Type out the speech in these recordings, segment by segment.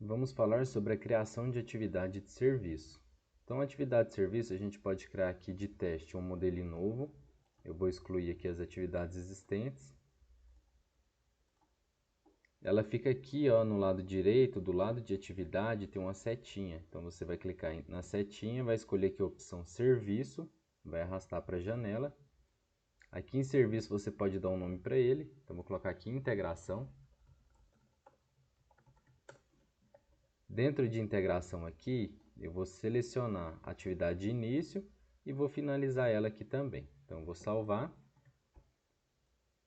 vamos falar sobre a criação de atividade de serviço. Então, a atividade de serviço a gente pode criar aqui de teste um modelinho novo. Eu vou excluir aqui as atividades existentes. Ela fica aqui, ó, no lado direito, do lado de atividade, tem uma setinha. Então, você vai clicar na setinha, vai escolher aqui a opção serviço, vai arrastar para a janela. Aqui em serviço você pode dar um nome para ele. Então, vou colocar aqui integração. Dentro de integração aqui, eu vou selecionar a atividade de início e vou finalizar ela aqui também. Então, vou salvar.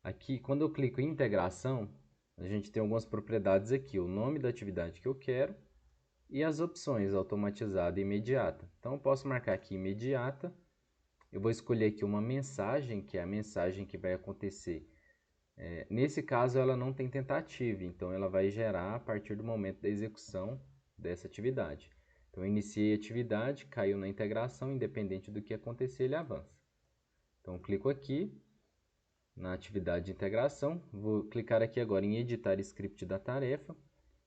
Aqui, quando eu clico em integração, a gente tem algumas propriedades aqui. O nome da atividade que eu quero e as opções automatizada e imediata. Então, eu posso marcar aqui imediata. Eu vou escolher aqui uma mensagem, que é a mensagem que vai acontecer. Nesse caso, ela não tem tentativa, então ela vai gerar a partir do momento da execução dessa atividade. Então, eu iniciei a atividade, caiu na integração, independente do que acontecer, ele avança. Então, eu clico aqui na atividade de integração, vou clicar aqui agora em editar script da tarefa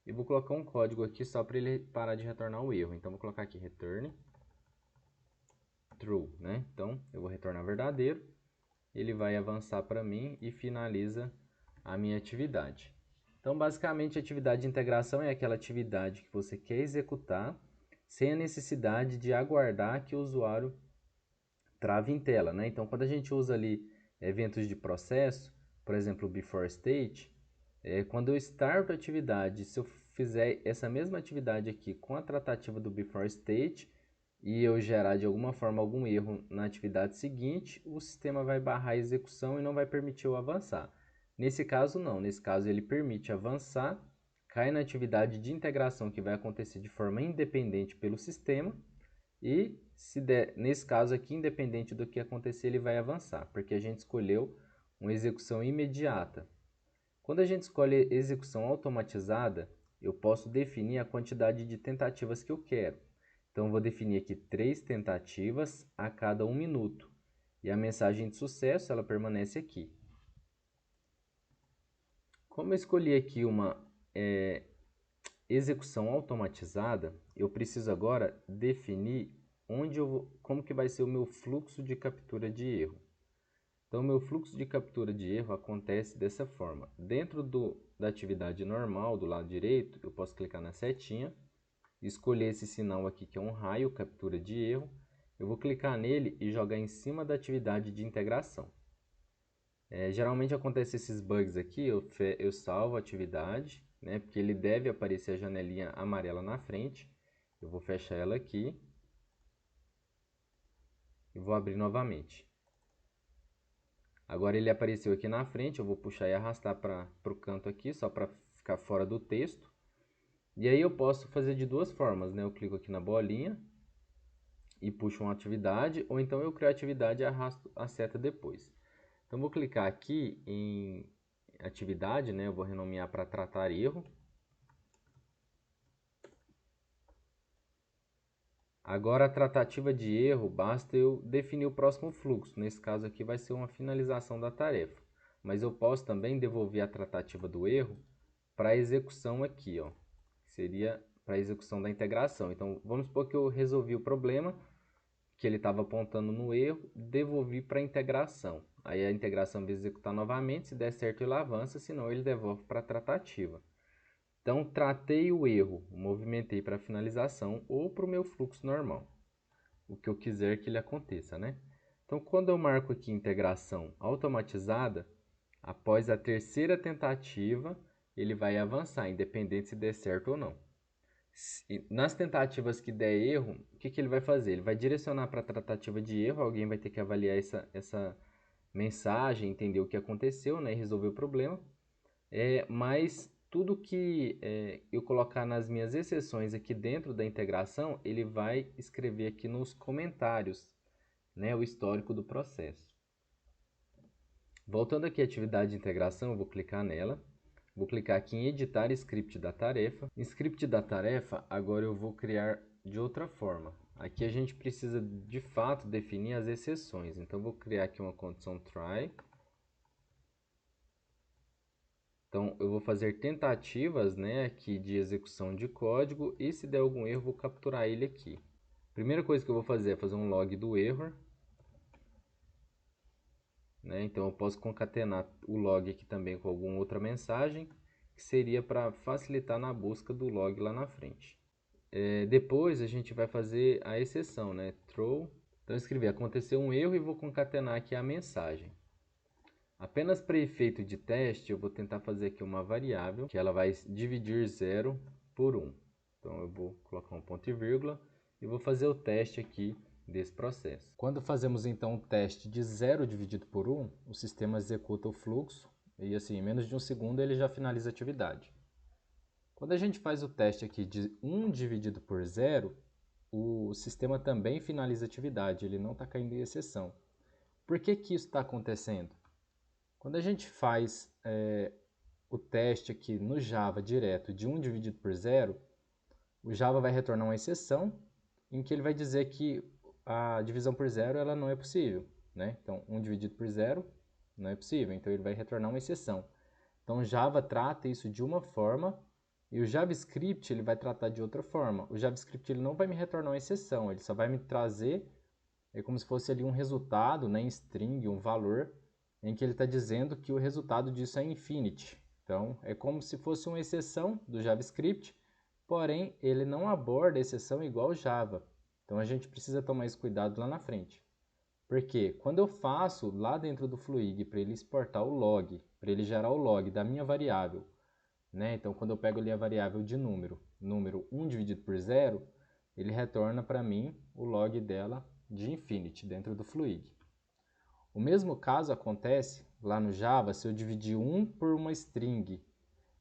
e vou colocar um código aqui só para ele parar de retornar o erro. Então, vou colocar aqui return true, né? Então, eu vou retornar verdadeiro, ele vai avançar para mim e finaliza a minha atividade. Então, basicamente, a atividade de integração é aquela atividade que você quer executar sem a necessidade de aguardar que o usuário trave em tela, né? Então, quando a gente usa ali eventos de processo, por exemplo, o before state, quando eu starto a atividade, se eu fizer essa mesma atividade aqui com a tratativa do before state e eu gerar de alguma forma algum erro na atividade seguinte, o sistema vai barrar a execução e não vai permitir eu avançar. Nesse caso não, nesse caso ele permite avançar, cai na atividade de integração que vai acontecer de forma independente pelo sistema e se der, nesse caso aqui, independente do que acontecer, ele vai avançar, porque a gente escolheu uma execução imediata. Quando a gente escolhe execução automatizada, eu posso definir a quantidade de tentativas que eu quero. Então, eu vou definir aqui 3 tentativas a cada 1 minuto. E a mensagem de sucesso, ela permanece aqui. Como eu escolhi aqui uma execução automatizada, eu preciso agora definir como que vai ser o meu fluxo de captura de erro. Então, o meu fluxo de captura de erro acontece dessa forma. Dentro da atividade normal, do lado direito, eu posso clicar na setinha, escolher esse sinal aqui que é um raio, captura de erro. Eu vou clicar nele e jogar em cima da atividade de integração. Geralmente acontece esses bugs aqui, eu salvo a atividade, né, porque ele deve aparecer a janelinha amarela na frente. Eu vou fechar ela aqui e vou abrir novamente. Agora ele apareceu aqui na frente, eu vou puxar e arrastar para o canto aqui, só para ficar fora do texto. E aí eu posso fazer de duas formas, né? Eu clico aqui na bolinha e puxo uma atividade, ou então eu crio a atividade e arrasto a seta depois. Então vou clicar aqui em atividade, né? Eu vou renomear para tratar erro. Agora a tratativa de erro, basta eu definir o próximo fluxo. Nesse caso aqui vai ser uma finalização da tarefa. Mas eu posso também devolver a tratativa do erro para a execução aqui, ó. Seria para a execução da integração. Então vamos supor que eu resolvi o problema que ele estava apontando no erro, devolvi para a integração. Aí a integração vai executar novamente, se der certo ele avança, senão ele devolve para a tratativa. Então, tratei o erro, movimentei para a finalização ou para o meu fluxo normal. O que eu quiser que ele aconteça, né? Então, quando eu marco aqui integração automatizada, após a terceira tentativa, ele vai avançar, independente se der certo ou não. Nas tentativas que der erro, o que ele vai fazer? Ele vai direcionar para a tratativa de erro, alguém vai ter que avaliar essa mensagem, entender o que aconteceu, né, e resolver o problema. Mas tudo que eu colocar nas minhas exceções aqui dentro da integração, ele vai escrever aqui nos comentários, né, o histórico do processo. Voltando aqui à atividade de integração, eu vou clicar nela. Vou clicar aqui em editar script da tarefa. Em script da tarefa, agora eu vou criar de outra forma. Aqui a gente precisa de fato definir as exceções. Então eu vou criar aqui uma condição try Então, eu vou fazer tentativas, né, aqui de execução de código e se der algum erro, vou capturar ele aqui. Primeira coisa que eu vou fazer é fazer um log do error. Né? Então, eu posso concatenar o log aqui também com alguma outra mensagem, que seria para facilitar na busca do log lá na frente. Depois, a gente vai fazer a exceção, né? Throw. Então, eu escrevi, aconteceu um erro e vou concatenar aqui a mensagem. Apenas para efeito de teste, eu vou tentar fazer aqui uma variável, que ela vai dividir 0 por 1. Então, eu vou colocar um ponto e vírgula e vou fazer o teste aqui desse processo. Quando fazemos então o teste de 0 dividido por 1, o sistema executa o fluxo e assim, em menos de um segundo ele já finaliza a atividade. Quando a gente faz o teste aqui de 1 dividido por 0, o sistema também finaliza a atividade, ele não está caindo em exceção. Por que que isso está acontecendo? Quando a gente faz o teste aqui no Java direto de 1 dividido por 0, o Java vai retornar uma exceção em que ele vai dizer que a divisão por 0 ela não é possível. Né? Então, 1 dividido por 0 não é possível, então ele vai retornar uma exceção. Então, o Java trata isso de uma forma e o JavaScript ele vai tratar de outra forma. O JavaScript ele não vai me retornar uma exceção, ele só vai me trazer como se fosse ali um resultado, né, em string, um valor, em que ele está dizendo que o resultado disso é infinity. Então, é como se fosse uma exceção do JavaScript, porém, ele não aborda a exceção igual o Java. Então, a gente precisa tomar esse cuidado lá na frente. Porque quando eu faço lá dentro do Fluig para ele exportar o log, para ele gerar o log da minha variável, né? Então, quando eu pego ali a variável de número 1 dividido por 0, ele retorna para mim o log dela de infinity dentro do Fluig. O mesmo caso acontece lá no Java se eu dividir 1 por uma string.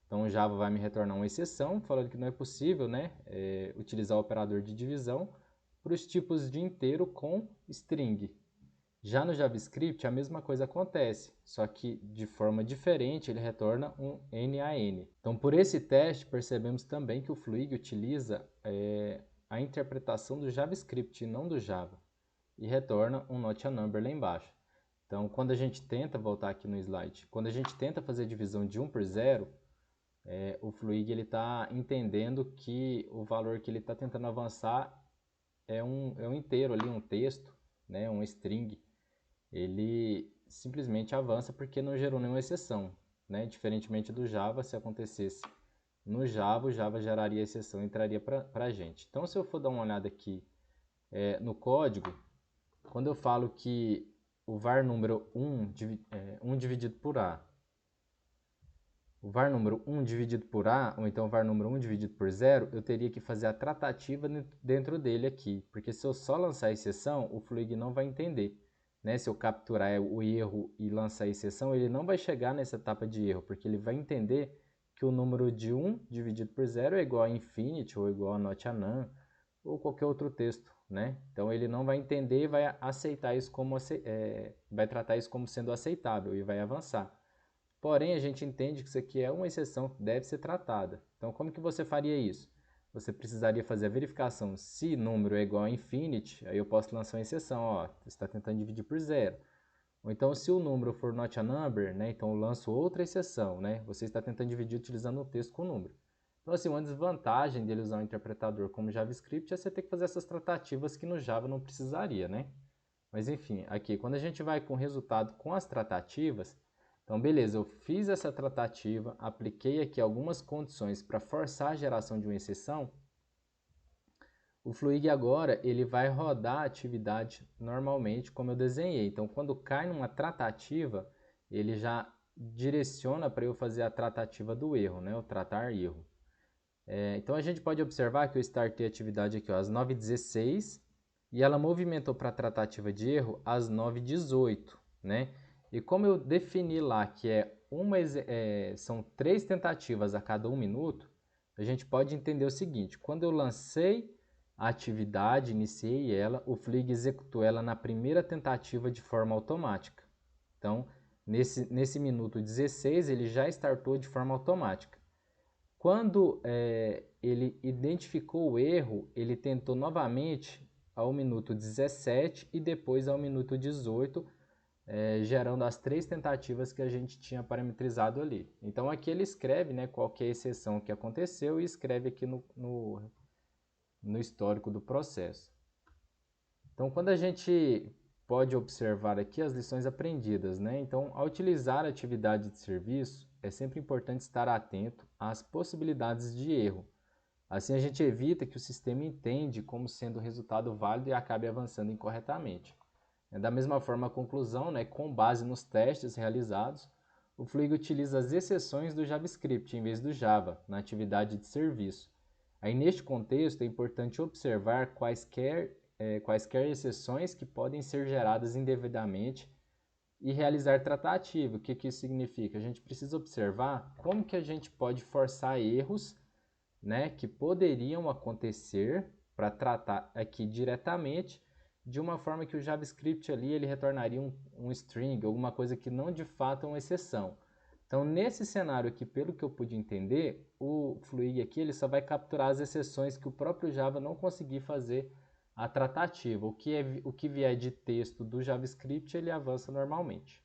Então o Java vai me retornar uma exceção, falando que não é possível, né, utilizar o operador de divisão para os tipos de inteiro com string. Já no JavaScript a mesma coisa acontece, só que de forma diferente ele retorna um NaN. Então por esse teste percebemos também que o Fluig utiliza a interpretação do JavaScript e não do Java, e retorna um not a number lá embaixo. Então quando a gente tenta, voltar aqui no slide, quando a gente tenta fazer divisão de 1 por 0, o Fluig está entendendo que o valor que ele está tentando avançar é um inteiro ali, um texto, né, um string. Ele simplesmente avança porque não gerou nenhuma exceção, né? Diferentemente do Java, se acontecesse no Java, o Java geraria exceção e entraria para a gente. Então, se eu for dar uma olhada aqui no código, quando eu falo que o var número 1 dividido por A, o var número 1 dividido por A, ou então o var número 1 dividido por 0, eu teria que fazer a tratativa dentro dele aqui, porque se eu só lançar a exceção, o Fluig não vai entender. Né? Se eu capturar o erro e lançar a exceção, ele não vai chegar nessa etapa de erro, porque ele vai entender que o número de 1 dividido por 0 é igual a infinity, ou igual a not a none, ou qualquer outro texto. Né? Então ele não vai entender e vai aceitar isso como vai tratar isso como sendo aceitável e vai avançar. Porém, a gente entende que isso aqui é uma exceção que deve ser tratada. Então, como que você faria isso? Você precisaria fazer a verificação se número é igual a infinity, aí eu posso lançar uma exceção, ó, você está tentando dividir por 0. Ou então, se o número for not a number, né, então eu lanço outra exceção, né, você está tentando dividir utilizando um texto com número. Então, assim, uma desvantagem dele usar um interpretador como JavaScript é você ter que fazer essas tratativas que no Java não precisaria, né? Mas enfim, aqui, quando a gente vai com o resultado com as tratativas, então beleza, eu fiz essa tratativa, apliquei aqui algumas condições para forçar a geração de uma exceção, o Fluig agora ele vai rodar a atividade normalmente como eu desenhei. Então quando cai numa tratativa, ele já direciona para eu fazer a tratativa do erro, né? O tratar erro. Então a gente pode observar que eu startei a atividade aqui ó, às 9h16 e ela movimentou para a tratativa de erro às 9h18, né? E como eu defini lá que são 3 tentativas a cada 1 minuto, a gente pode entender o seguinte: quando eu lancei a atividade, iniciei ela, o Fluig executou ela na primeira tentativa de forma automática. Então, nesse minuto 16, ele já startou de forma automática. Quando ele identificou o erro, ele tentou novamente ao minuto 17 e depois ao minuto 18 gerando as 3 tentativas que a gente tinha parametrizado ali. Então aqui ele escreve, né, qual que é a exceção que aconteceu e escreve aqui no histórico do processo. Então quando a gente pode observar aqui as lições aprendidas, né? Então, ao utilizar a atividade de serviço, é sempre importante estar atento às possibilidades de erro. Assim a gente evita que o sistema entende como sendo o resultado válido e acabe avançando incorretamente. Da mesma forma, a conclusão, né, com base nos testes realizados, o Fluig utiliza as exceções do JavaScript em vez do Java na atividade de serviço. Aí, neste contexto, é importante observar quaisquer exceções que podem ser geradas indevidamente e realizar tratativa. O que isso significa? A gente precisa observar como que a gente pode forçar erros, né, que poderiam acontecer para tratar aqui diretamente de uma forma que o JavaScript ali ele retornaria um string, alguma coisa que não de fato é uma exceção. Então, nesse cenário aqui, pelo que eu pude entender, o Fluig aqui ele só vai capturar as exceções que o próprio Java não conseguir fazer a tratativa. O que vier de texto do JavaScript, ele avança normalmente.